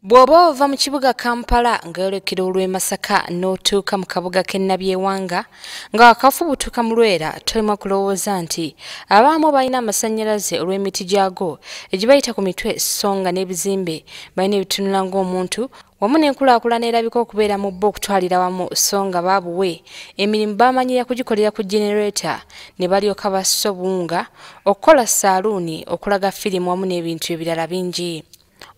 Bw'oba ova mu kibuga Kampala ng'olekera olw'e Masaka n'otuuka mu kabuga k'e Nabyewanga nga wakafubutuka mu Lwera, tolemwa kulowooza nti abamu balina amasannyalaze olw'emiti gyago egibayita ku mitwe so nga n'ebizimbe balina ebitunula ng'omuntu wamu n'enkulaakulana erabika okubeera mu bo okutwalira wamu so nga baabuwe emirimu baamanyira kugikolera ku generator ne balyoka bassa obuwunga okukola saaluuni okulaga firimu wamu n'ebintu ebirala bingi.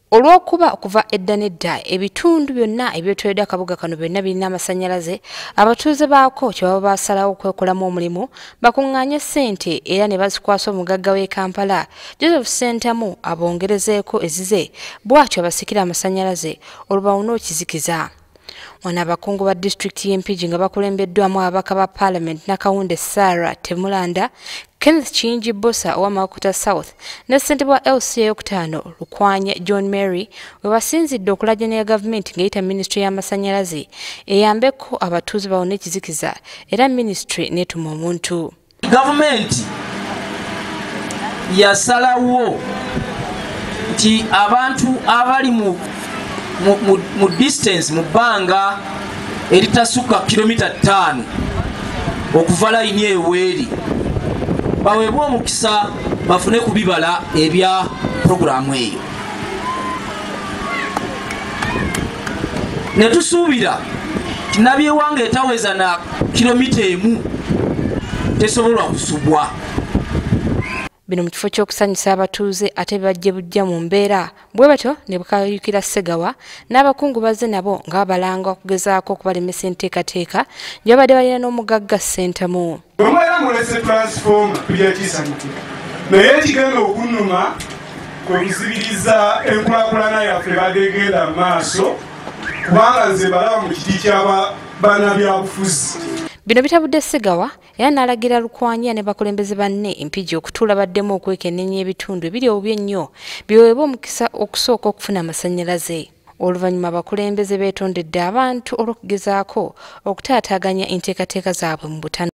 Olw'okuba okuva edda n'edda ebitundu byonna ebyetoolodde akabuga kano byonna birina amasannyalaze, abatuuze baako kye baba baasalawo okwekolamu omulimu bakuŋŋaanye ssente era ne bazikwasa omugagga w'e Kampala Joseph Ssentamu abongerezeeko ezize bw'atyo abasikira amasannyalaze olubawuna okizikiza. Wano abakungu ba disitulikiti y'e Mpigi nga bakulembeddwamu ababaka ba Parliament Nakawunde Sarah Temulanda, Kenneth Kiyingi Bosa owa Makuta South ne ssentebe wa LCA eyokutaano Lukwanya John Mary we basinzidde okulajana gavumenti ng'eyita Ministry y'amasannyalaze eyambeko abatuuze bawone ekizikiza era Ministry n'etuma omuntu. Gavumenti yasalawo nti abantu abali mu distance mu bbanga eritasuka kilomita 5 okuva layini eweeri baweebwa omukisa bafune ku bibala ebya puroguramu eyo. Ne tusuubira nti Nabyewanga etaweza na kilomita 1 tesobola kusubwa. Bino mu kifo ky'okusanyusa abatuuze ate bajje bujja mu mbeera bwe batyo ne bukayukira Ssegawa n'abakungu bazze nabo nga babalanga okugezaako okubalemesa enteekateeka gye babadde balina n'omugagga Ssentamu. Bwe mwera mulese transforma tulyekisanyukira naye ekigenda okunnuma kwe kuzibiriza enkulaakulana yaffe bagegenda mu maaso kubanga nze balaba mu kiti ky'abannabyabufuzi. Bino bitabudde Ssegawa era n'alagira Lukwanya ne bakulembeze banne Mpigi okutuula baddemu okwekennenya ebitundu ebiri obubi ennyo biweebwa omukisa okusooka okufuna amasannyalaze. Oluvannyuma abakulembeze beetondedde abantu olw'okugezaako okutaataaganya enteekateeka zaabwe mu butane.